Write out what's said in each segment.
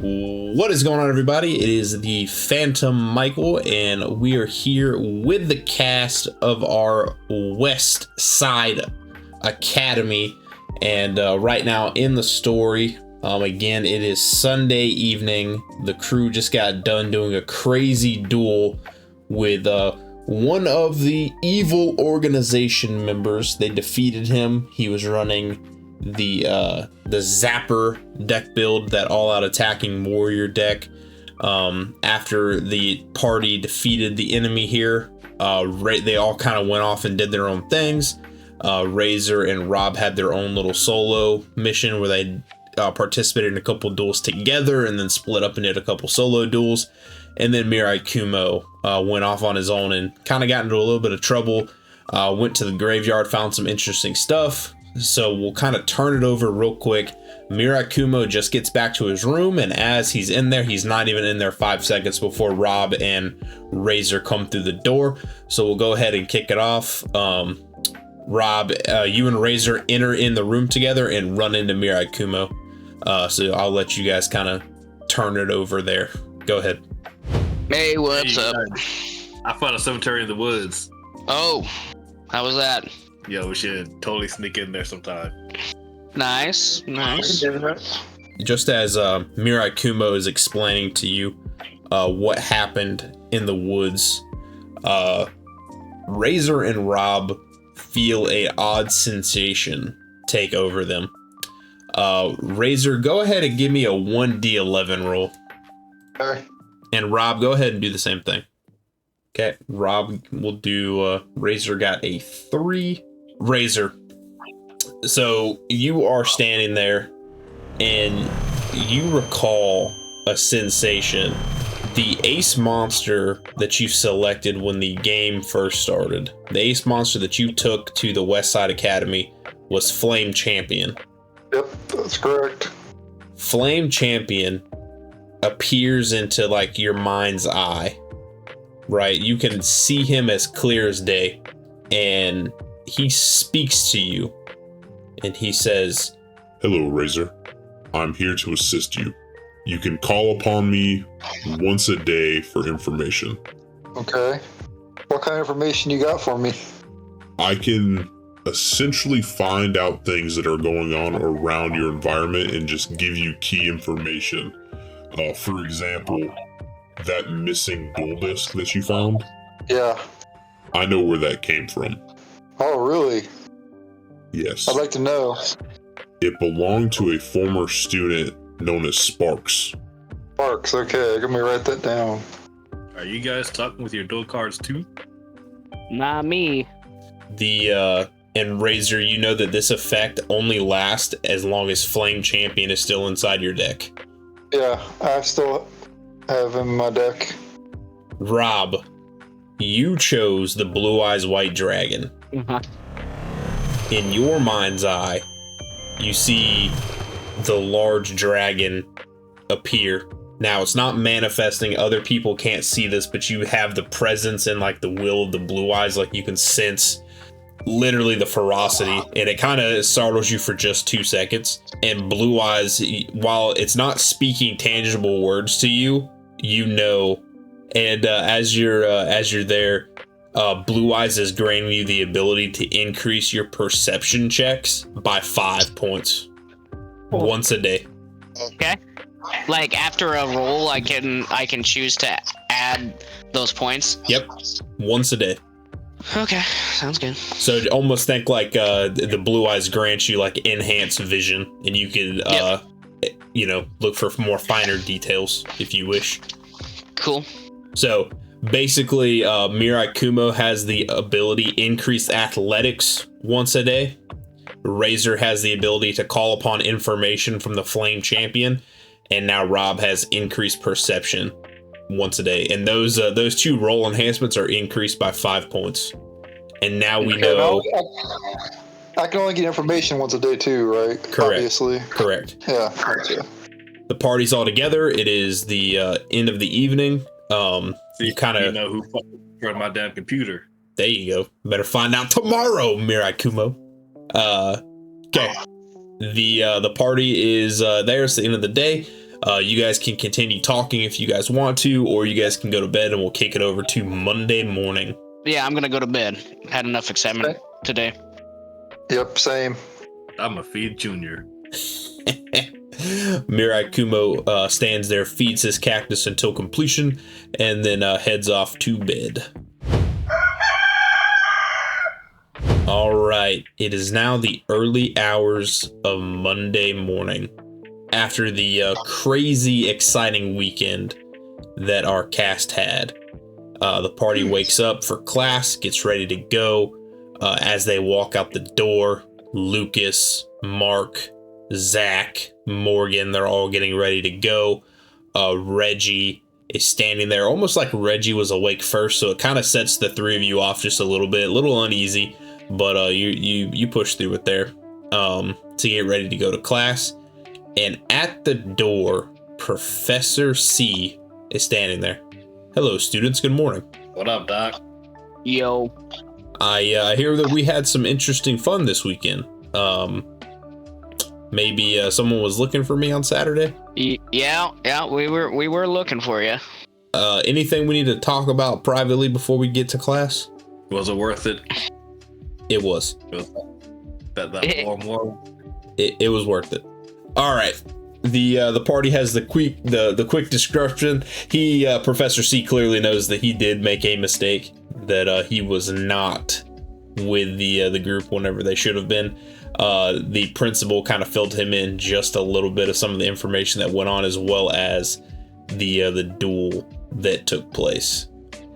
What is going on, everybody? It is the Phantom Michael, and we are here with the cast of our West Side Academy. And right now in the story, again, it is Sunday evening. The crew just got done doing a crazy duel with one of the evil organization members. They defeated him. He was running the Zapper deck build, that all-out attacking warrior deck. After the party defeated the enemy here, they all kind of went off and did their own things. Razer and Rob had their own little solo mission where they participated in a couple duels together and then split up and did a couple solo duels. And then Murakumo went off on his own and kind of got into a little bit of trouble. Went to the graveyard, found some interesting stuff. So we'll kind of turn it over real quick. Murakumo just gets back to his room, and as he's in there, he's not even in there 5 seconds before Rob and Razer come through the door. So we'll go ahead and kick it off. Rob, you and Razer enter in the room together and run into Murakumo. So I'll let you guys kind of turn it over there. Go ahead. Hey, what's up? I found a cemetery in the woods. Oh, how was that? Yo, we should totally sneak in there sometime. Nice. Just as Murakumo is explaining to you what happened in the woods, Razer and Rob feel a odd sensation take over them. Razer, go ahead and give me a 1d11 roll. Okay. And Rob, go ahead and do the same thing. Okay, Rob will do, Razer got a 3. Razer, so you are standing there and you recall a sensation. The ace monster that you selected when the game first started, the ace monster that you took to the West Side Academy, was Flame Champion. Yep, that's correct. Flame Champion appears into like your mind's eye, right? You can see him as clear as day, and he speaks to you and he says, "Hello, Razer. I'm here to assist you. You can call upon me once a day for information." Okay. What kind of information you got for me? I can essentially find out things that are going on around your environment and just give you key information. For example, that missing duel disc that you found, Yeah. I know where that came from. Oh, really? Yes. I'd like to know. It belonged to a former student known as Sparks. Sparks, okay. Let me write that down. Are you guys talking with your duel cards too? Not me. And Razer, you know that this effect only lasts as long as Flame Champion is still inside your deck. Yeah, I still have him in my deck. Rob, you chose the Blue Eyes White Dragon. In your mind's eye, you see the large dragon appear. Now, it's not manifesting. Other people can't see this, but you have the presence and like the will of the Blue Eyes. Like you can sense literally the ferocity, and it kind of startles you for just 2 seconds. And Blue Eyes, while it's not speaking tangible words to you, you know. And as you're there, Blue Eyes is granting you the ability to increase your perception checks by 5 points once a day. Okay. Like after a roll, I can choose to add those points. Yep, once a day. Okay, sounds good. So almost think like the Blue Eyes grants you like enhanced vision, and you can look for more finer details if you wish. Cool. So basically, Murakumo has the ability increased athletics once a day. Razer has the ability to call upon information from the Flame Champion, and now Rob has increased perception once a day. And those two role enhancements are increased by 5 points. And now we know. I can only get information once a day too, right? Correct. Obviously. Correct. Yeah. Gotcha. The party's all together. It is the end of the evening. You kind of know who run my damn computer. There you go. Better find out tomorrow, Murakumo. Okay. The party is there. It's the end of the day. You guys can continue talking if you guys want to, or you guys can go to bed and we'll kick it over to Monday morning. Yeah, I'm gonna go to bed. Had enough excitement today. Yep, same. I'm a feed junior. Murakumo stands there, feeds his cactus until completion, and then heads off to bed. All right, it is now the early hours of Monday morning. After the crazy exciting weekend that our cast had, the party wakes up for class, gets ready to go. As they walk out the door, Lucas, Mark, Zach, Morgan, they're all getting ready to go. Reggie is standing there almost like Reggie was awake first, so it kind of sets the three of you off just a little uneasy, but you push through it there to get ready to go to class. And at the door, Professor C is standing there. Hello, students. Good morning. What up, Doc? Yo. I hear that we had some interesting fun this weekend. Maybe someone was looking for me on Saturday. Yeah, we were looking for you. Anything we need to talk about privately before we get to class? Was it worth it? It was. That warm. It was worth it. All right. The party has the quick description. Professor C clearly knows that he did make a mistake, that he was not with the group whenever they should have been. The principal kind of filled him in just a little bit of some of the information that went on, as well as the duel that took place.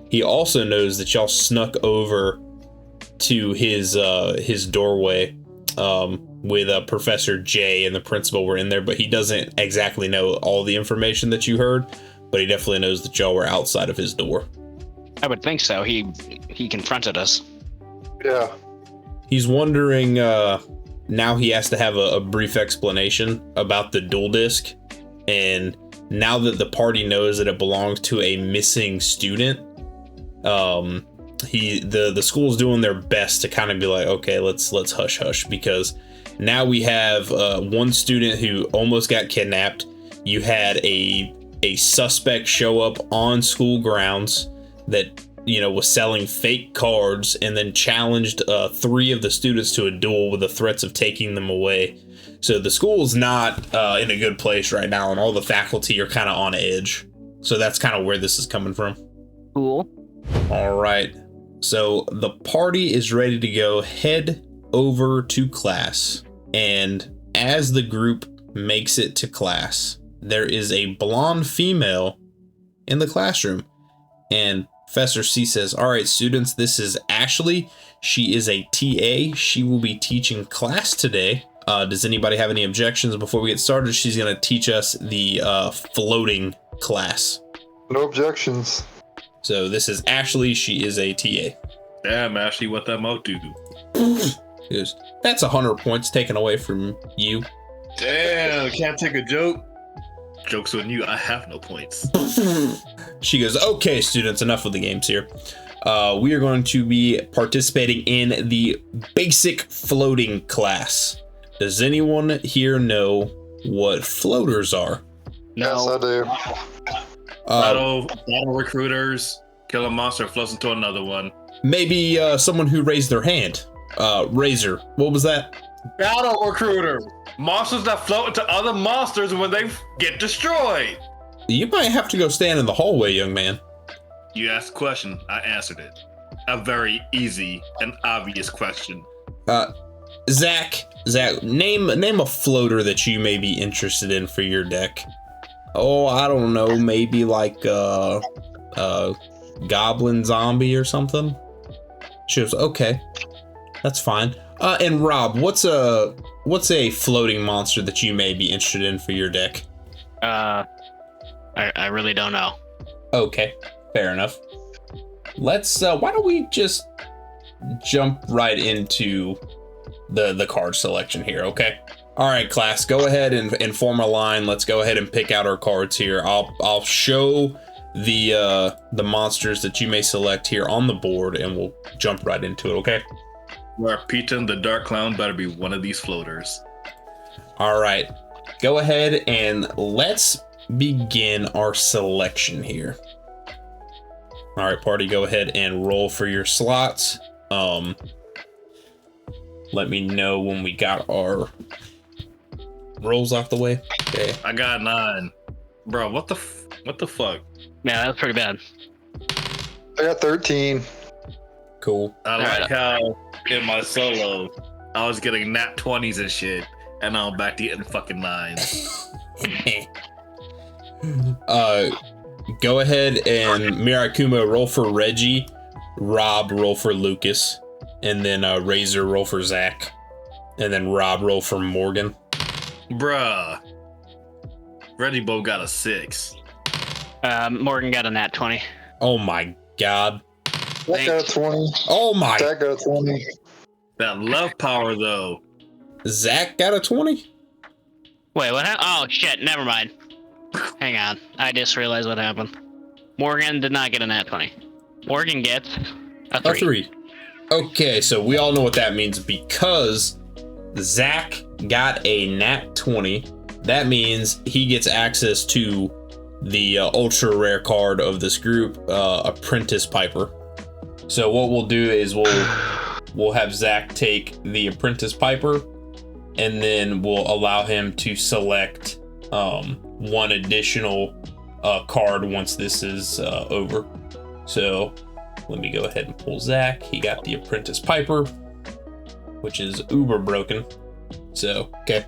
He also knows that y'all snuck over to his doorway with Professor J and the principal were in there, but he doesn't exactly know all the information that you heard, but he definitely knows that y'all were outside of his door. I would think so. He confronted us. Yeah. He's wondering, now he has to have a brief explanation about the dual disc, and now that the party knows that it belongs to a missing student, the school's doing their best to kind of be like, okay, let's hush hush, because now we have one student who almost got kidnapped. You had a suspect show up on school grounds that was selling fake cards, and then challenged 3 of the students to a duel with the threats of taking them away. So the school's not in a good place right now, and all the faculty are kind of on edge. So that's kind of where this is coming from. Cool. All right. So the party is ready to go. Head over to class. And as the group makes it to class, there is a blonde female in the classroom. And Professor C says, all right, students, this is Ashley. She is a TA. She will be teaching class today. Does anybody have any objections before we get started? She's going to teach us the floating class. No objections. So this is Ashley. She is a TA. Damn, Ashley, what that mouth do? That's 100 points taken away from you. Damn, can't take a joke. Joke's on you. I have no points. She goes, okay, students, enough of the games here. We are going to be participating in the basic floating class. Does anyone here know what floaters are? Yes, I do. Battle recruiters, kill a monster, floats into another one. Maybe someone who raised their hand. Razer, what was that? Battle recruiter, monsters that float into other monsters when they get destroyed. You might have to go stand in the hallway, young man. You asked a question, I answered it. A very easy and obvious question. Zach, name a floater that you may be interested in for your deck. Oh, I don't know, maybe like goblin zombie or something. She goes, okay, that's fine. And Rob, what's a floating monster that you may be interested in for your deck? I really don't know. Okay, fair enough. Let's why don't we just jump right into the card selection here, okay? All right, class, go ahead and form a line. Let's go ahead and pick out our cards here. I'll show the monsters that you may select here on the board, and we'll jump right into it, okay? Where Pita and the Dark Clown better be one of these floaters. All right, go ahead and let's begin our selection here. All right, party, go ahead and roll for your slots. Let me know when we got our rolls off the way. Okay. I got 9. Bro, what the fuck? Yeah, that was pretty bad. I got 13. Cool. I like how in my solo I was getting nat 20s and shit, and now I'm back to getting fucking 9s. Go ahead and Murakumo roll for Reggie, Rob roll for Lucas, and then Razer roll for Zach, and then Rob roll for Morgan. Bruh. Reggie Bo got a 6. Morgan got a nat 20. Oh my god. Zach got a 20. Oh my. Zach got a 20. That love power though. Zach got a 20? Wait, what happened? Oh shit, never mind. Hang on, I just realized what happened. Morgan did not get a nat 20. Morgan gets a 3. A 3. Okay, so we all know what that means because Zach got a nat 20. That means he gets access to the ultra rare card of this group, Apprentice Piper. So what we'll do is we'll have Zach take the Apprentice Piper, and then we'll allow him to select one additional card once this is over. So let me go ahead and pull Zach. He got the Apprentice Piper, which is uber broken. So, okay.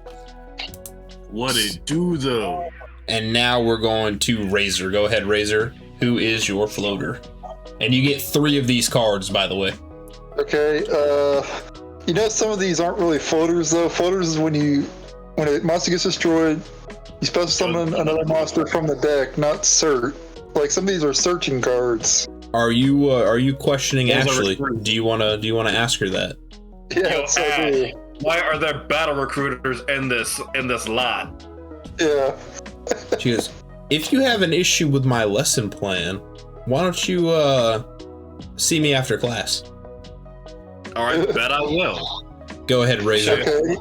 What it do though? And now we're going to Razer. Go ahead, Razer. Who is your floater? And you get 3 of these cards, by the way. Okay, you know some of these aren't really floaters though. Floaters is when a monster gets destroyed, you special summon another monster from the deck, not cert. Like some of these are searching cards. Are you questioning Those are Ashley? recruits. Do you wanna ask her that? Yeah, Yo, it's so good. why are there battle recruiters in this lot? Yeah. She goes, if you have an issue with my lesson plan, why don't you see me after class? All right, bet I will. Go ahead, Razer. Okay.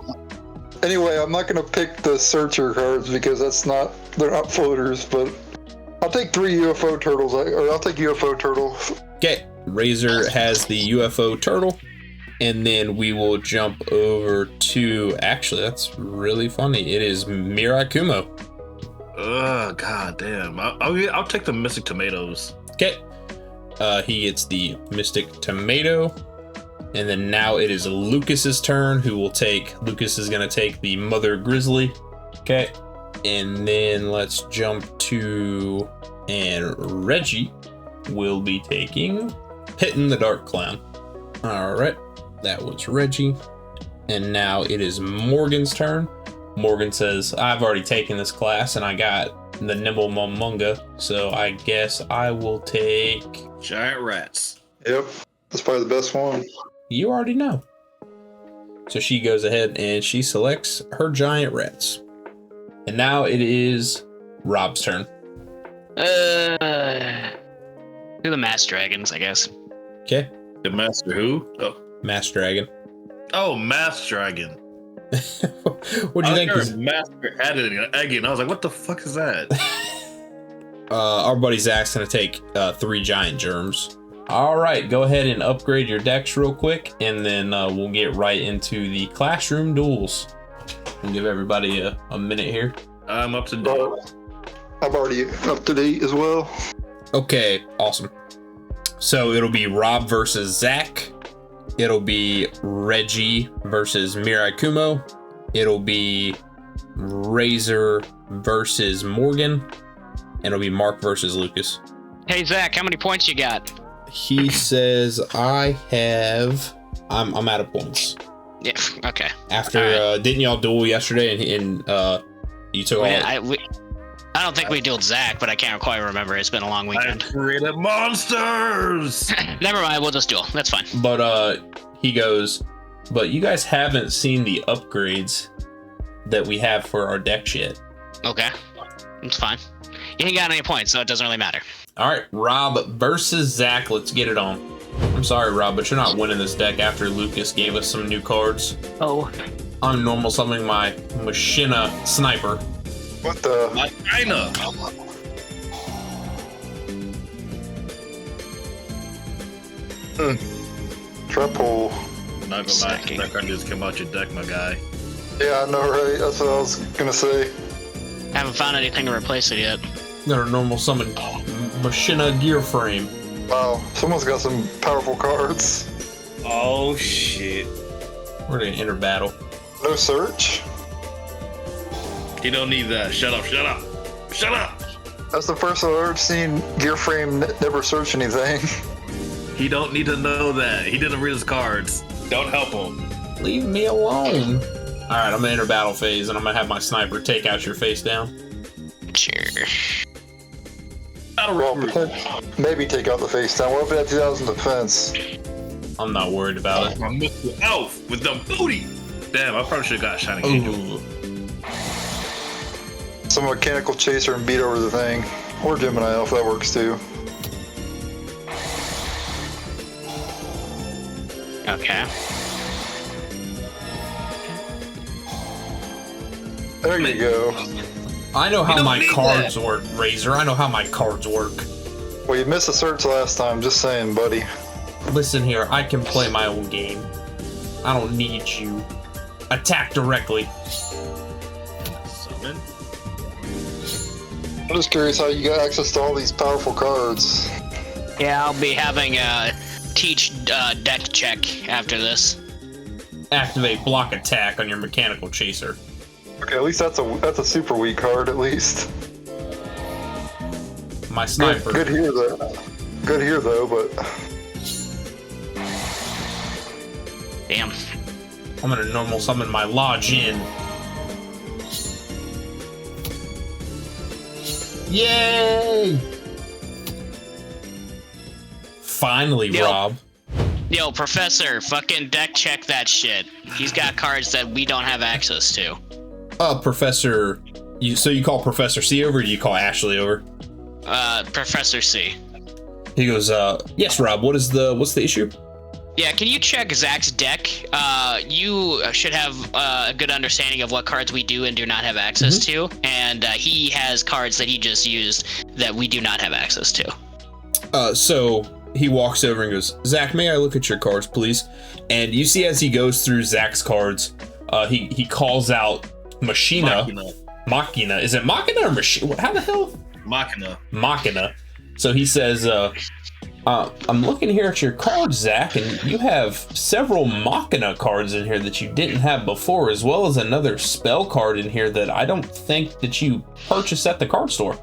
Anyway, I'm not gonna pick the searcher cards because they're not floaters, but I'll take 3 UFO turtles, or I'll take UFO turtle. Okay, Razer has the UFO turtle, and then we will jump over to, actually, that's really funny. It is Murakumo. Ugh, god damn. I'll take the Mystic Tomatoes. Okay, he gets the Mystic Tomato, and then now it is Lucas's turn, Lucas is gonna take the Mother Grizzly. Okay, and then let's jump to, and Reggie will be taking Hitting the Dark Clown. All right, that was Reggie. And now it is Morgan's turn. Morgan says, I've already taken this class and I got the Nimble Momunga, so I guess I will take... Giant rats. Yep. That's probably the best one. You already know. So she goes ahead and she selects her giant rats. And now it is Rob's turn. Do the Mass Dragons, I guess. Okay. The Master who? Mass Dragon. Oh, Mass Dragon. What'd you think? Heard Master editing an egg, and I was like, what the fuck is that? Our buddy Zach's gonna take 3 giant germs. All right, go ahead and upgrade your decks real quick, and then we'll get right into the classroom duels. I'll give everybody a minute here. I'm up to date. I'm already up to date as well. Okay, awesome. So it'll be Rob versus Zach. It'll be Reggie versus Murakumo. It'll be Razer versus Morgan. And it'll be Mark versus Lucas. Hey Zach, how many points you got? He says I'm out of points. Yeah. Okay. After didn't y'all duel yesterday and you took all? I don't think we dueled Zach, but I can't quite remember. It's been a long I weekend. created monsters. Never mind. We'll just duel. That's fine. But he goes, but you guys haven't seen the upgrades that we have for our decks yet. Okay. It's fine. You ain't got any points, so it doesn't really matter. All right, Rob versus Zach. Let's get it on. I'm sorry, Rob, but you're not winning this deck after Lucas gave us some new cards. Oh. I'm normal summoning my Machina Sniper. What the? My China. Trap hole. Not gonna lie, that card just came out your deck, my guy. Yeah, I know, right? That's what I was gonna say. Haven't found anything to replace it yet. Got a normal summon Machina gear frame. Wow, someone's got some powerful cards. Oh shit. We're gonna enter battle. No search. You don't need that. Shut up, shut up. Shut up! That's the first I've ever seen gear frame never search anything. He don't need to know that. He didn't read his cards. Don't help him. Leave me alone. Alright, I'm gonna enter battle phase and I'm gonna have my sniper take out your face down. Sure. Well, maybe take out the face down. What if it had 2,000 defense? I'm not worried about it. My Mr. Elf with the booty. Damn, I probably should have got Shining Angel. Ooh. Some mechanical chaser and beat over the thing. Or Gemini Elf, that works too. Okay. There you go. I know how my need cards work, Razer. I know how my cards work. Well, you missed a search last time, just saying, buddy. Listen here, I can play my own game. I don't need you. Attack directly. Summon. I'm just curious how you got access to all these powerful cards. Yeah, I'll be having a teach deck check after this. Activate block attack on your mechanical chaser. Okay, at least that's a super weak card, at least. My sniper. Good here, though. Good here, though, but... Damn. I'm gonna normal summon my lodge in. Yay! Finally, Yo. Rob. Yo, Professor, fucking deck check that shit. He's got cards that we don't have access to. Professor. So you call Professor C over, or do you call Ashley over? Professor C. He goes, yes, Rob. What's the issue? Yeah, can you check Zach's deck? You should have a good understanding of what cards we do and do not have access to, and he has cards that he just used that we do not have access to. So he walks over and goes, Zach, may I look at your cards, please? And you see as he goes through Zach's cards, he calls out Machina. Machina. Is it Machina or Machina? How the hell? Machina. So he says, I'm looking here at your cards, Zach, and you have several Machina cards in here that you didn't have before, as well as another spell card in here that I don't think that you purchased at the card store.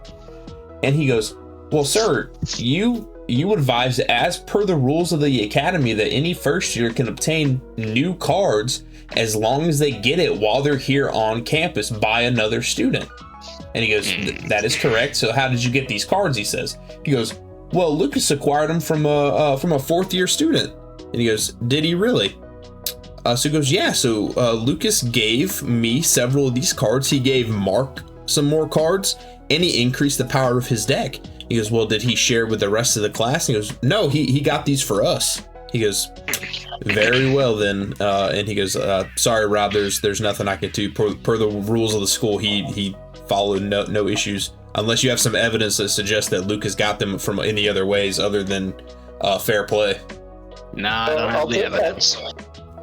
And he goes, well, sir, you advise, as per the rules of the Academy, that any first year can obtain new cards as long as they get it while they're here on campus by another student. And he goes, that is correct. So how did you get these cards? He says. He goes, well, Lucas acquired them from a fourth year student. And he goes, did he really? So he goes, yeah. So Lucas gave me several of these cards. He gave Mark some more cards, and he increased the power of his deck. He goes, well, did he share with the rest of the class? He goes, no, he got these for us. He goes, very well then. And he goes, sorry, Rob, there's nothing I can do. Per the rules of the school, he followed no issues. Unless you have some evidence that suggests that Lucas got them from any other ways other than fair play. Nah, I don't have the evidence.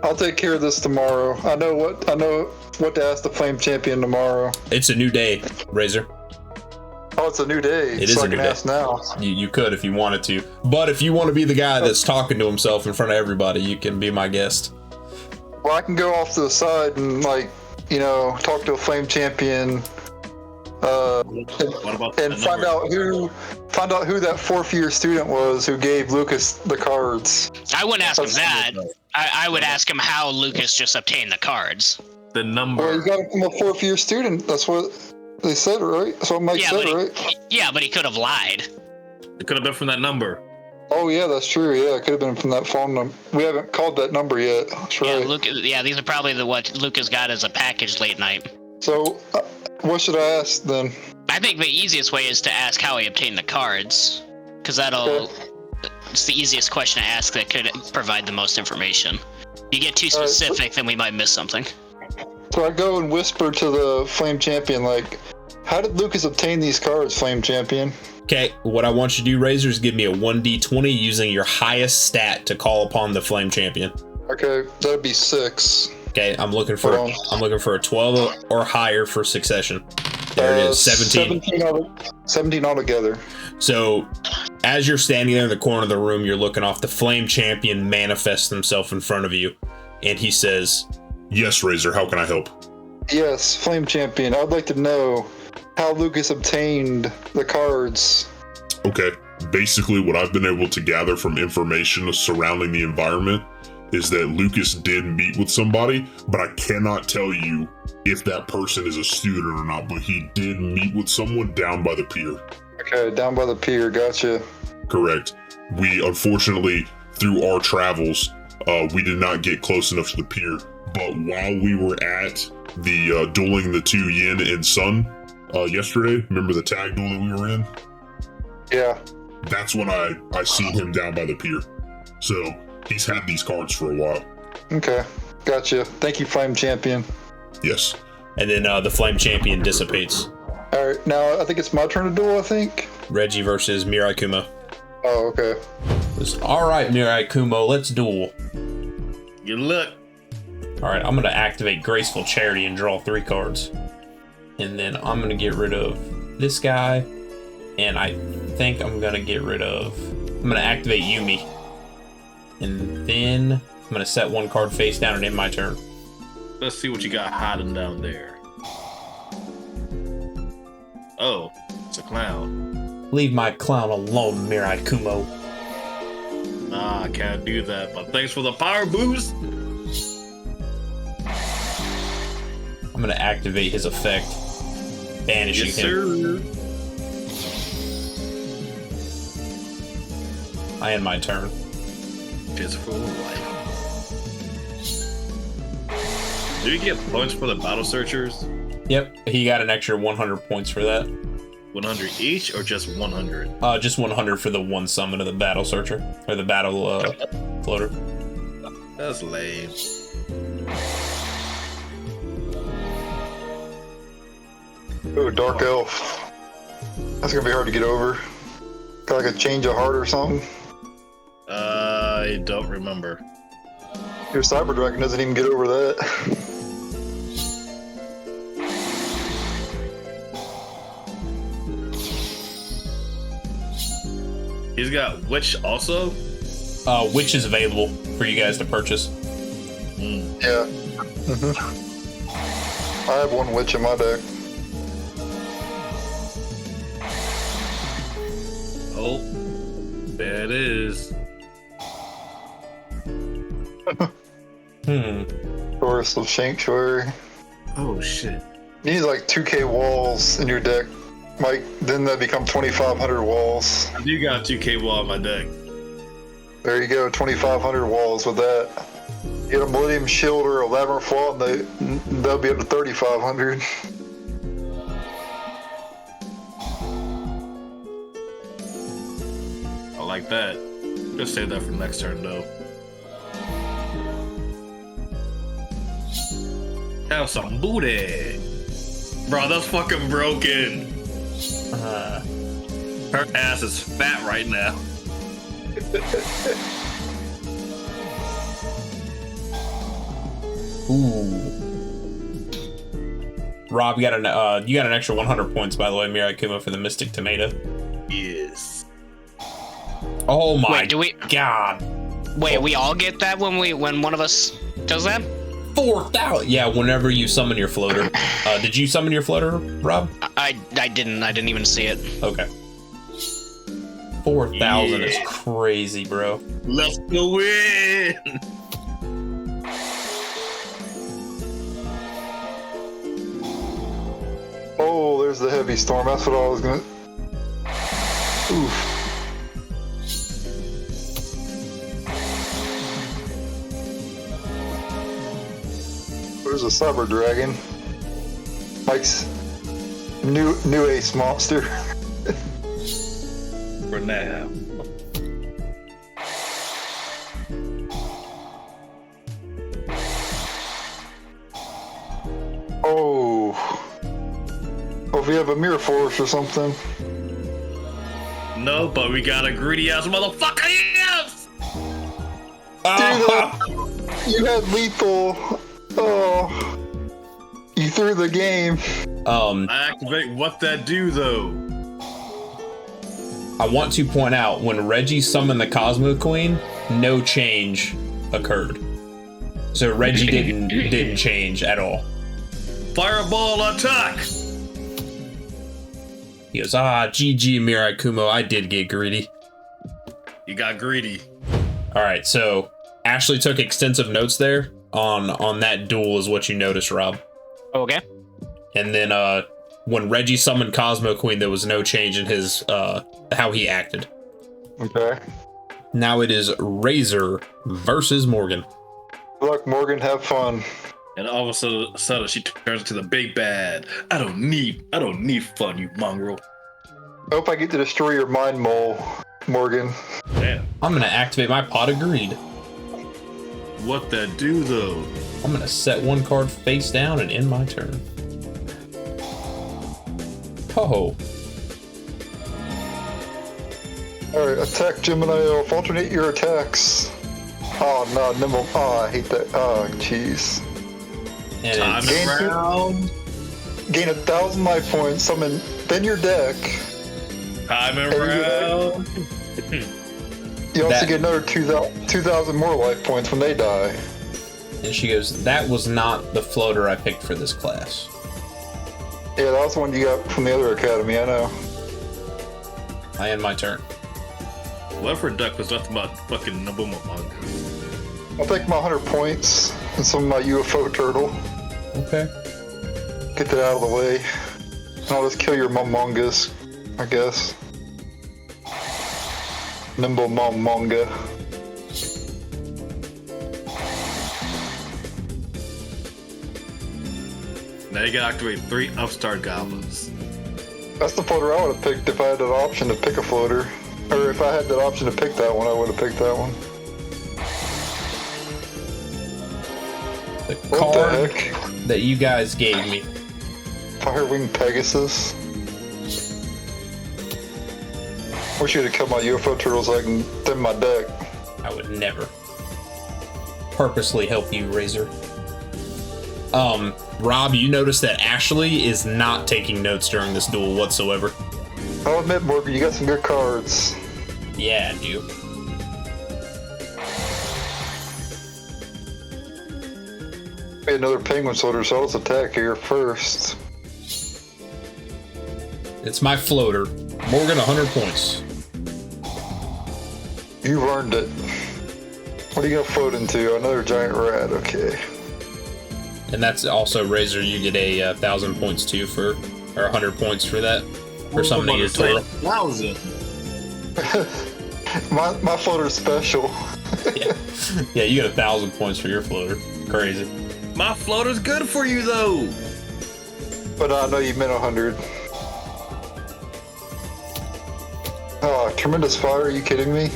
I'll take care of this tomorrow. I know what to ask the Flame Champion tomorrow. It's a new day, Razer. Oh, it's a new day. It is so a I new can day. ask now. You could if you wanted to. But if you want to be the guy that's talking to himself in front of everybody, you can be my guest. Well, I can go off to the side and talk to a Flame Champion. And find out who that fourth year student was who gave Lucas the cards. I wouldn't ask him that. I would ask him how Lucas just obtained the cards. The number. Well, he got it from a fourth year student. That's what they said, right? That's what Mike said, right? Yeah, but he could have lied. It could have been from that number. Oh yeah, that's true. Yeah, it could have been from that phone number. We haven't called that number yet. That's right. Yeah, these are probably what Lucas got as a package late night. So, what should I ask then? I think the easiest way is to ask how he obtained the cards, because it's the easiest question to ask that could provide the most information. If you get too specific, then we might miss something. So I go and whisper to the Flame Champion, like, How did Lucas obtain these cards, Flame Champion? Okay, what I want you to do, Razer, is give me a 1d20 using your highest stat to call upon the Flame Champion. Okay, that'd be 6. Okay, I'm looking for a 12 or higher for succession. There it is, 17. 17 altogether. So, as you're standing there in the corner of the room, you're looking off, the Flame Champion manifests himself in front of you, and he says, Yes, Razer, how can I help? Yes, Flame Champion, I'd like to know how Lucas obtained the cards. Okay, basically what I've been able to gather from information surrounding the environment is that Lucas did meet with somebody, but I cannot tell you if that person is a student or not, but he did meet with someone down by the pier. Okay, down by the pier, gotcha. Correct. We, unfortunately, through our travels, we did not get close enough to the pier, but while we were at the dueling the 2 yin and sun yesterday, remember the tag duel that we were in? Yeah. That's when I seen him down by the pier. So he's had these cards for a while. Okay, gotcha. Thank you, Flame Champion. Yes. and then the Flame Champion dissipates. All right, now I think it's my turn to duel, I think. Reggie versus Murakumo. Oh, okay. All right, Murakumo, let's duel. Good luck. All right, I'm going to activate Graceful Charity and draw 3 cards. And then I'm going to get rid of this guy. And I think I'm going to get rid of... I'm going to activate Yumi. And then I'm going to set 1 card face down and end my turn. Let's see what you got hiding down there. Oh, it's a clown. Leave my clown alone, Murakumo. Nah, I can't do that, but thanks for the power boost. I'm going to activate his effect. Banishing him. Sir. I end my turn. Just for life. Do you get points for the battle searchers? Yep, he got an extra 100 points for that. 100 each or just 100? Just 100 for the 1 summon of the battle searcher. Or the battle floater. That's lame. Ooh, Dark Elf. That's gonna be hard to get over. Got like a change of heart or something. I don't remember. Your Cyber Dragon doesn't even get over that. He's got Witch also? Which is available for you guys to purchase. Yeah. I have 1 Witch in my deck. Oh, there it is. Forest of Sanctuary. Oh shit. You need like 2k walls in your deck, Mike. Then that become 2,500 walls. You got 2k wall in my deck. There you go, 2,500 walls with that. Get a Millennium Shield or a Labyrinth Vault, and they'll be up to 3,500. I like that. Just save that for next turn though. Have some booty. Bro, that's fucking broken. Her ass is fat right now. Ooh. Rob, you got an extra 100 points, by the way, Murakumo, for the Mystic Tomato. Yes. Oh my Wait, god. Wait, we all get that when one of us does that? 4,000. Yeah, whenever you summon your floater. Did you summon your floater, Rob? I didn't even see it. Okay. 4,000 is crazy, bro. Let's go in. Oh, there's the Heavy Storm. That's what I was gonna. Oof. There's a Cyber Dragon. Mike's new ace monster. For now. Oh. Hopefully we have a mirror force or something. No, but we got a greedy ass motherfucker. Yes! Dude, you had lethal. Oh, you threw the game. I activate what that do though. I want to point out when Reggie summoned the Cosmo Queen, no change occurred. So Reggie didn't change at all. Fireball attack! He goes, GG Murakumo, I did get greedy. You got greedy. All right, so Ashley took extensive notes there on that duel is what you noticed, Rob. Okay. And then when Reggie summoned Cosmo Queen, there was no change in his how he acted. Okay. Now it is Razer versus Morgan. Good luck, Morgan. Have fun. And all of a sudden, she turns into the big bad. I don't need fun, you mongrel. I hope I get to destroy your mind mole, Morgan. Damn. I'm gonna activate my Pot of Greed. What that do though? I'm gonna set one card face down and end my turn. Ho-ho. Alright, attack Gemini Elf. Alternate your attacks. Oh no, nimble. Oh, I hate that. Oh, jeez. And Time it's, around. Gain 1,000 life points. Summon. Then your deck. Time around. You also That- get another 2,000 more life points when they die. and she goes, that was not the floater I picked for this class. Yeah, that was the one you got from the other academy. I know. I end my turn. What if her deck was nothing but fucking Nabumo manga? I'll take my 100 points and some of my UFO turtle. Okay. Get that out of the way. And I'll just kill your Momongas, I guess. Nimble Momonga. Now you gotta activate 3 upstart goblins. That's the floater I would have picked if I had an option to pick a floater. Or if I had that option to pick that one, I would have picked that one. The What the card heck? that you guys gave me. Firewing Pegasus. Wish you'd have killed my UFO turtle so I can thin my deck. I would never purposely help you, Razer. Rob, you notice that Ashley is not taking notes during this duel whatsoever. I'll admit, Morgan, you got some good cards. Yeah, I do. Maybe another penguin soldier, so let's attack here first. It's my floater. Morgan, 100 points. You've earned it. What are you gonna float into? Another giant rat, okay. And that's also Razer. You get a 1,000 points too for, or 100 points for that, for summoning your turtle. 1,000. My floater's special. Yeah, you get 1,000 points for your floater. Crazy. My floater's good for you though. But I know you meant 100. Oh, tremendous fire, are you kidding me?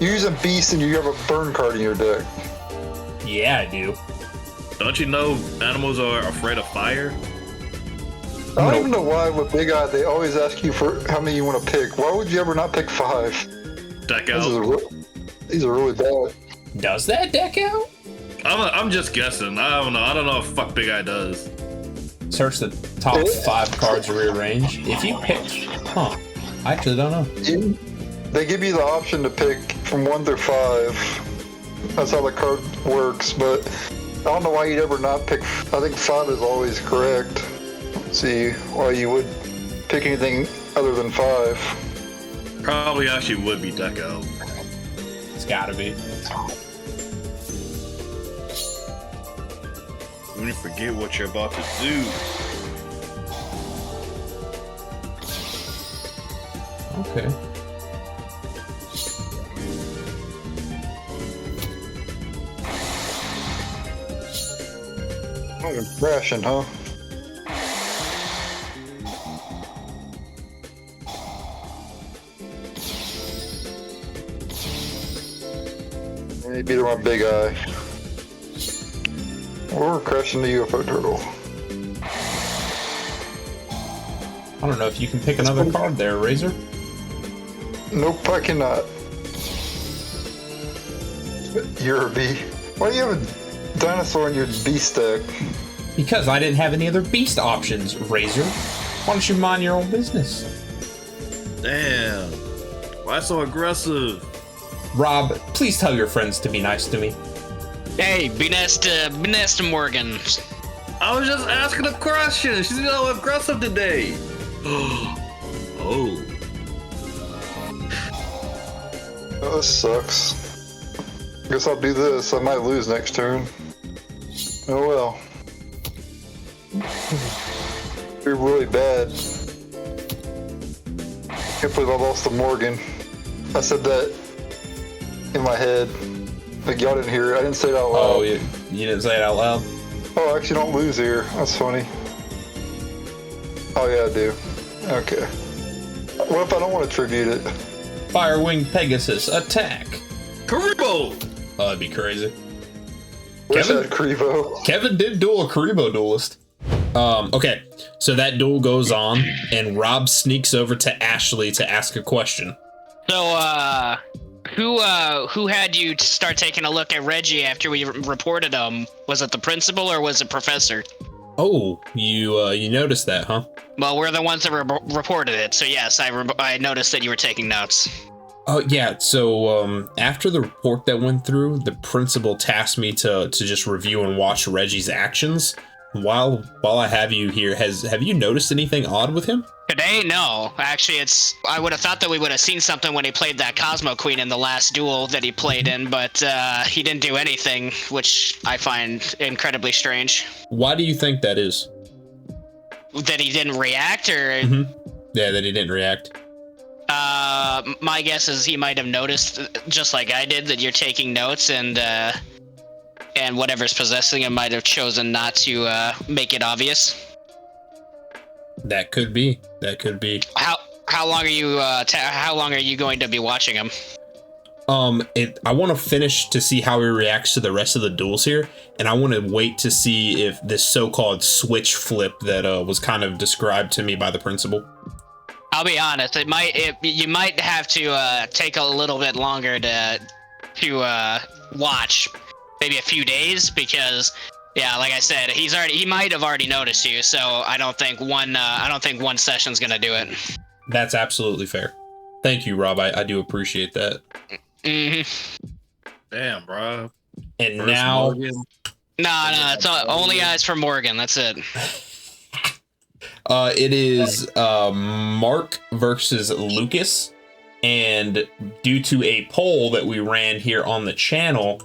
You use a beast and you have a burn card in your deck. Yeah, I do. Don't you know animals are afraid of fire? I don't even know why with Big Eye they always ask you for how many you want to pick. Why would you ever not pick 5? Deck These are really bad. Does that deck out? I'm just guessing. I don't know. I don't know if fuck Big Eye does. Search the top 5 cards rearrange. If you pick, I actually don't know. They give you the option to pick from 1 through 5. That's how the card works, but I don't know why you'd ever not pick. I think 5 is always correct. Let's see why you would pick anything other than 5. Probably actually would be Deco. It's gotta be. When you forget what you're about to do. Okay. Oh, you're crashing, huh? Maybe they're my Big Eye. Or crashing the UFO turtle. I don't know if you can pick another card there, Razer. Nope, I cannot. You're a bee. Why do you have a dinosaur in your beast deck? Because I didn't have any other beast options, Razer. Why don't you mind your own business? Damn. Why so aggressive? Rob, please tell your friends to be nice to me. Hey, be nice to Morgan. I was just asking a question. She's so aggressive today. Oh. Oh, this sucks. Guess I'll do this. I might lose next turn. Oh well. You're really bad. Can't believe I lost to Morgan. I said that in my head. Like y'all didn't hear it. I didn't say it out loud. Oh, you didn't say it out loud? Oh, I actually don't lose here. That's funny. Oh yeah, I do. Okay. What if I don't want to tribute it? Firewing Pegasus, attack! Karibo! Oh, that'd be crazy. Wish I Kevin? had Krivo. Kevin did duel a Karibo duelist. Okay, so that duel goes on, and Rob sneaks over to Ashley to ask a question. So, who had you start taking a look at Reggie after we reported him? Was it the principal or was it Professor? Oh, you noticed that, huh? Well, we're the ones that reported it, so yes, I noticed that you were taking notes. Oh, yeah, so, after the report that went through, the principal tasked me to just review and watch Reggie's actions. While I have you here, have you noticed anything odd with him? Today, no. Actually, I would have thought that we would have seen something when he played that Cosmo Queen in the last duel that he played in, but he didn't do anything, which I find incredibly strange. Why do you think that is? That he didn't react, or? Mm-hmm. Yeah, that he didn't react. My guess is he might have noticed, just like I did, that you're taking notes, and whatever's possessing him might have chosen not to make it obvious. That could be. How long are you? How long are you going to be watching him? I want to finish to see how he reacts to the rest of the duels here, and I want to wait to see if this so-called switch flip that was kind of described to me by the principal. I'll be honest. You might have to take a little bit longer to watch, maybe a few days, because yeah, like I said, he might have already noticed you. So I don't think one session's gonna do it. That's absolutely fair. Thank you, Rob. I do appreciate that. Mm-hmm. Damn, bro. And First now, Morgan. No, it's only eyes for Morgan. That's it. it is Mark versus Lucas, and due to a poll that we ran here on the channel,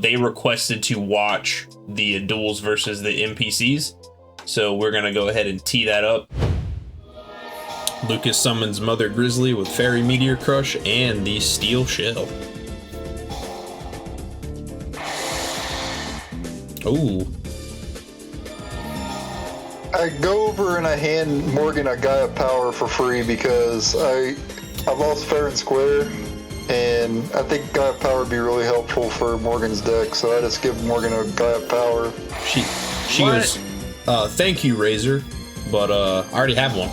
they requested to watch the duels versus the NPCs. So we're gonna go ahead and tee that up. Lucas summons Mother Grizzly with Fairy Meteor Crush and the Steel Shell. Ooh. I go over and I hand Morgan a Gaia Power for free because I lost fair and square, and I think Gaia Power would be really helpful for Morgan's deck, so I just give Morgan a Gaia Power. She goes, thank you, Razer, but I already have one.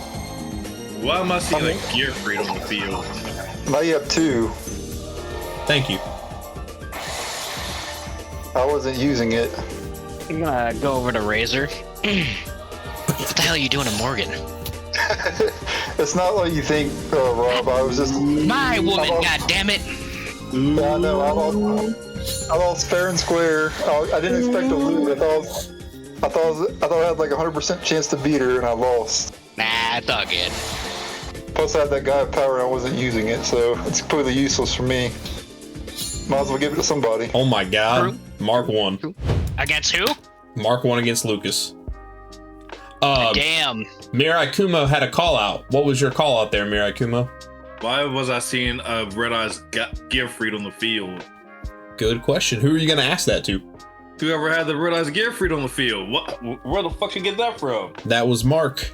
Why am I seeing a gear freed on the field? Now you have two. Thank you. I wasn't using it. I'm gonna go over to Razer. What the hell are you doing to Morgan? It's not like you think, Rob. I was just My woman, goddammit! Yeah, I know. I lost fair and square. I didn't expect to lose. I thought I had like 100% chance to beat her, and I lost. Nah, it's all good. Plus, I had that Gaia Power, and I wasn't using it, so it's completely useless for me. Might as well give it to somebody. Oh my god. True. Mark won. Against who? Mark won against Lucas. Damn. Murakumo had a call out. What was your call out there, Murakumo? Why was I seeing a Red Eyes gear freed on the field? Good question. Who are you going to ask that to? Whoever had the Red Eyes gear freed on the field. What? Where the fuck you get that from? That was Mark.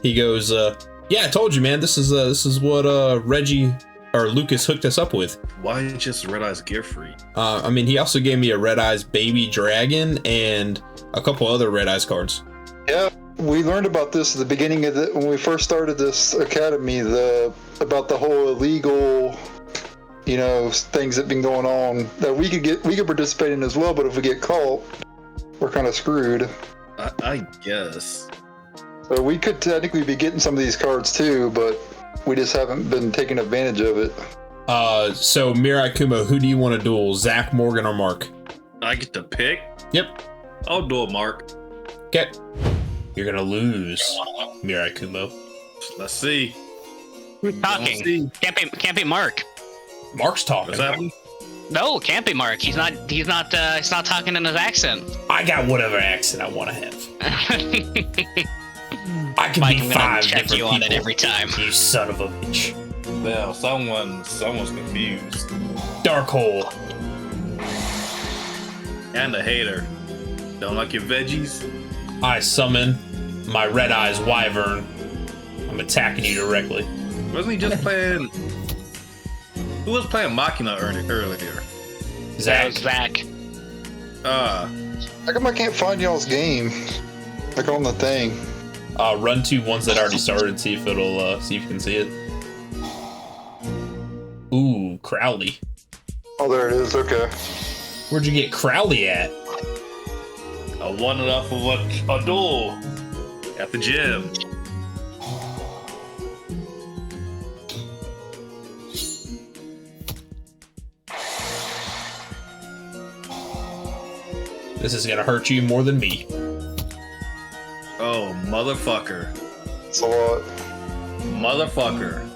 He goes, yeah, I told you, man. This is what Reggie or Lucas hooked us up with. Why just Red Eyes gear free? I mean, he also gave me a Red Eyes Baby Dragon and a couple other Red Eyes cards. Yeah, we learned about this at the beginning of when we first started this academy. About the whole illegal, things that been going on that we could participate in as well. But if we get caught, we're kind of screwed. I guess. So we could technically be getting some of these cards too, but we just haven't been taking advantage of it. So Murakumo, who do you want to duel, Zach, Morgan, or Mark? I get to pick? Yep. I'll duel Mark. Okay. You're gonna lose, Murakumo. Let's see. Who's talking? Can't be Mark. Mark's talking. What's happening? No, can't be Mark. He's not talking in his accent. I got whatever accent I want to have. I can Mike, be I'm gonna five check different you people. on it every time. You son of a bitch. Well, someone's confused. Dark hole. And a hater. Don't like your veggies? I summon my Red Eyes Wyvern. I'm attacking you directly. Wasn't he just playing? Who was playing Machina earlier? Zach. Zach. How come I can't find y'all's game? Like on the thing. Run to ones that already started. See if it'll. See if you can see it. Ooh, Crowley. Oh, there it is. Okay. Where'd you get Crowley at? I won it off of a duel at the gym. This is gonna hurt you more than me. Oh, motherfucker. It's a lot. Motherfucker.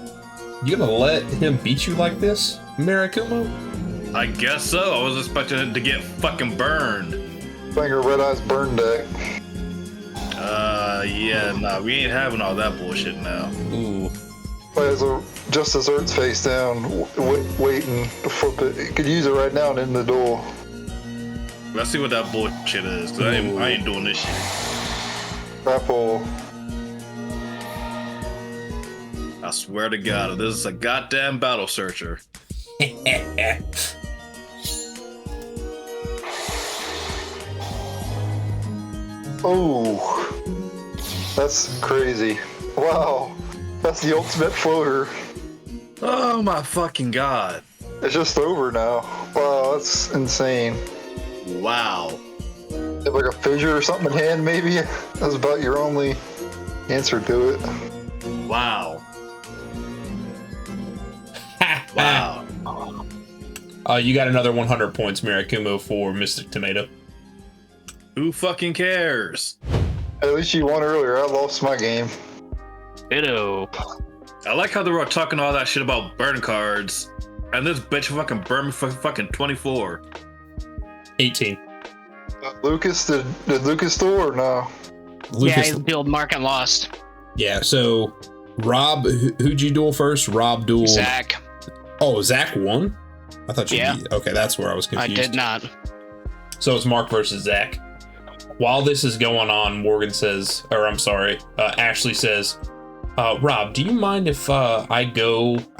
You gonna let him beat you like this, Murakumo? I guess so. I was expecting him to get fucking burned. Playing a Red Eyes Burn deck. Yeah, nah, we ain't having all that bullshit now. Ooh. Play as just as Earth's face down, waiting to flip it. You could use it right now and end the duel. Let's see what that bullshit is. 'Cause I ain't doing this shit. Grapple. I swear to God, if this is a goddamn battle searcher. Oh, that's crazy. Wow, that's the ultimate floater. Oh my fucking God. It's just over now. Wow, that's insane. Wow. You have like a fissure or something in hand, maybe? That's about your only answer to it. Wow. Wow. You got another 100 points, Murakumo, for Mystic Tomato. Who fucking cares? At least you won earlier. I lost my game. Ditto. I like how they were talking all that shit about burn cards, and this bitch fucking burned me for fucking 24. 18. Lucas, did Lucas do or no? Lucas, Yeah, he dueled Mark and lost. yeah, so Rob, who'd you duel first? Rob dueled. Zach. Oh, Zach won? I thought you Yeah. Okay, that's where I was I confused. did not. So it's Mark versus Zach. While this is going on, Morgan says, or I'm sorry, Ashley says, Rob, do you mind if I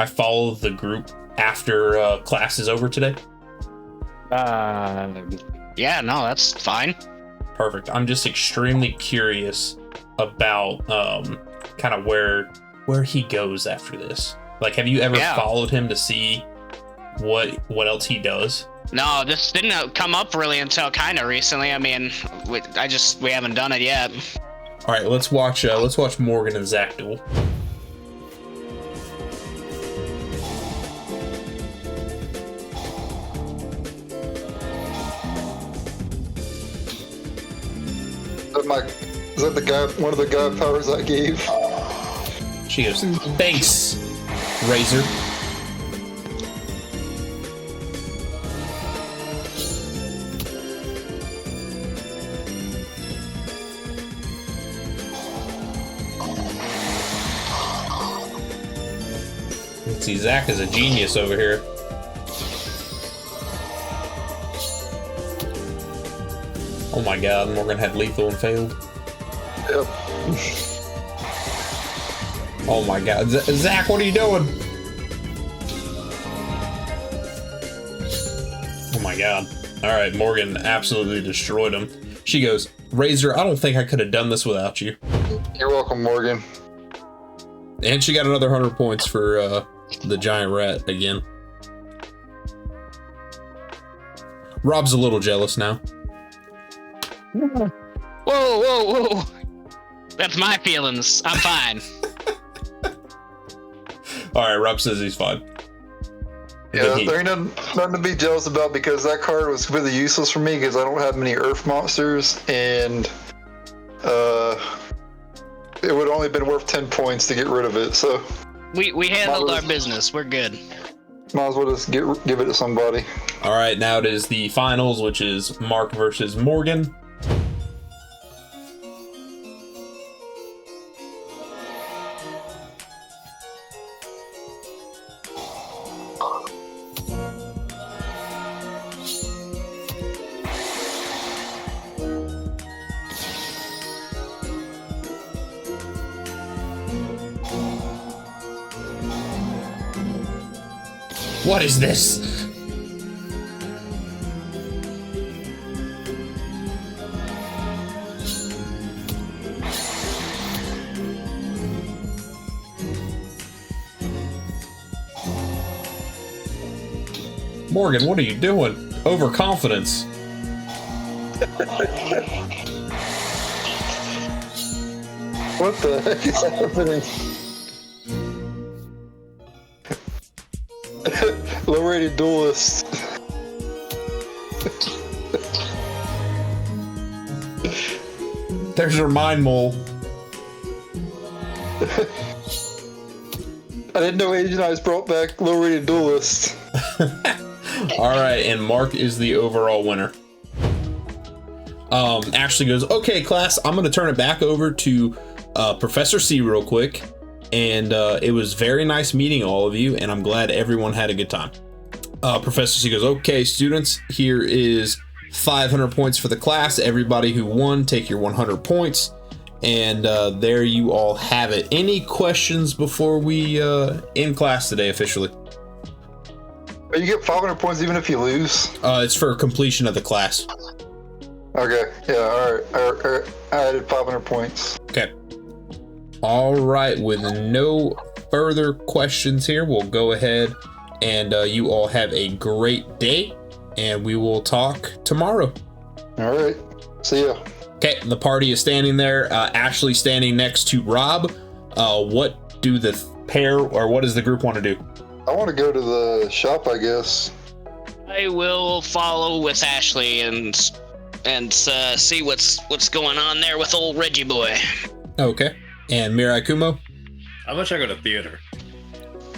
follow the group after class is over today? Yeah, no, that's fine. Perfect. I'm just extremely curious about kind of where he goes after this. Like, have you ever followed him to see what else he does? No, this didn't come up really until kind of recently. I mean, we haven't done it yet. All right, let's watch Morgan and Zach duel. Is that the guy? One of the guy powers I gave? She goes, thanks, Razer. Let's see, Zach is a genius over here. Oh my god, Morgan had lethal and failed. Yep. Oh my god. Zach, what are you doing? Oh my god. Alright, Morgan absolutely destroyed him. She goes, Razer, I don't think I could have done this without you. You're welcome, Morgan. And she got another 100 points for the giant rat again. Rob's a little jealous now. Whoa, whoa, whoa. That's my feelings. I'm fine. All right, Rob says he's fine. Yeah, there ain't nothing to be jealous about because that card was completely useless for me because I don't have many Earth monsters, and it would only been worth 10 points to get rid of it. So we handled our business. We're good. Might as well just give it to somebody. All right, now it is the finals, which is Mark versus Morgan. What is this? Morgan, what are you doing? Overconfidence. What the heck is happening? Low-rated duelist. There's your mind mole. I didn't know Asian Eyes brought back low-rated duelist. All right, and Mark is the overall winner. Ashley goes, okay, class, I'm going to turn it back over to Professor C real quick. And it was very nice meeting all of you, and I'm glad everyone had a good time. Professor C goes, okay, students, here is 500 points for the class. Everybody who won, take your 100 points. And there you all have it. Any questions before we end class today officially? You get 500 points even if you lose? It's for completion of the class. Okay, yeah, all right. I added 500 points. Okay. All right, with no further questions here, we'll go ahead and you all have a great day, and we will talk tomorrow. All right, see ya. Okay, the party is standing there. Ashley standing next to Rob. What do the pair, or what does the group want to do? I want to go to the shop, I guess. I will follow with Ashley and see what's going on there with old Reggie boy. Okay. And Murakumo? How much I go to theater?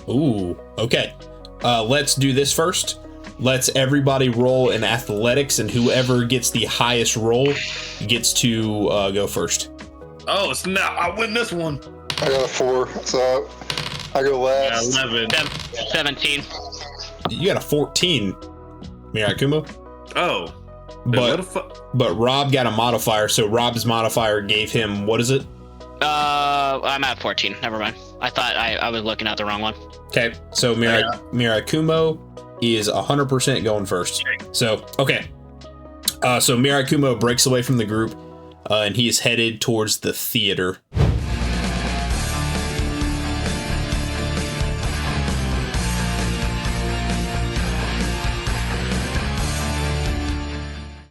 Ooh, okay. Let's do this first. Let's everybody roll in athletics, and whoever gets the highest roll gets to go first. Oh, snap. I win this one. I got a 4, so I go last. Yeah, 11. 17. You got a 14, Murakumo. Oh. But Rob got a modifier, so Rob's modifier gave him, what is it? I'm at 14. Never mind. I thought I was looking at the wrong one. Okay, so Murakumo is 100% going first. So, okay. So Murakumo breaks away from the group, and he is headed towards the theater.